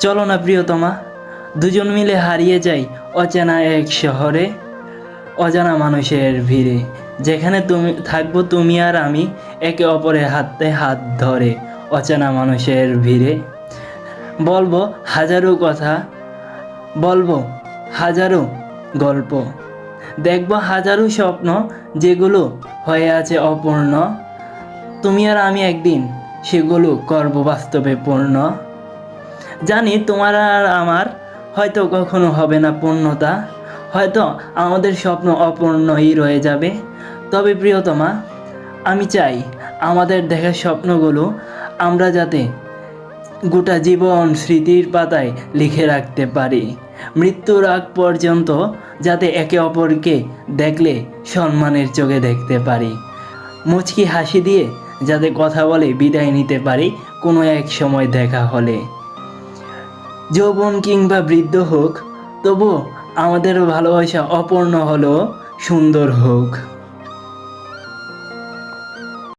চলো না প্রিয়তমা, দুজন মিলে হারিয়ে যাই অচেনা এক শহরে, অজানা মানুষের ভিড়ে, যেখানে থাকবো তুমি আর আমি একে অপরের হাতে হাত ধরে। অচেনা মানুষের ভিড়ে বলবো হাজারো কথা, বলবো হাজারো গল্প, দেখবো হাজারো স্বপ্ন যেগুলো হয়ে আছে অপূর্ণ। তুমি আর আমি একদিন সেগুলো করব বাস্তবে পূর্ণ। জানি তোমার আর আমার হয়তো কখনো হবে না পূর্ণতা, হয়তো আমাদের স্বপ্ন অপূর্ণই রয়ে যাবে। তবে প্রিয়তমা, আমি চাই আমাদের দেখা স্বপ্নগুলো আমরা যাতে গোটা জীবন স্মৃতির পাতায় লিখে রাখতে পারি, মৃত্যুর আগ পর্যন্ত যাতে একে অপরকে দেখলে সম্মানের চোখে দেখতে পারি, মুচকি হাসি দিয়ে যাতে কথা বলে বিদায় নিতে পারি কোনো এক সময় দেখা হলে। যৌবন কিংবা বৃদ্ধ হোক, তবু আমাদের ভালোবাসা অপূর্ণ হলেও সুন্দর হোক।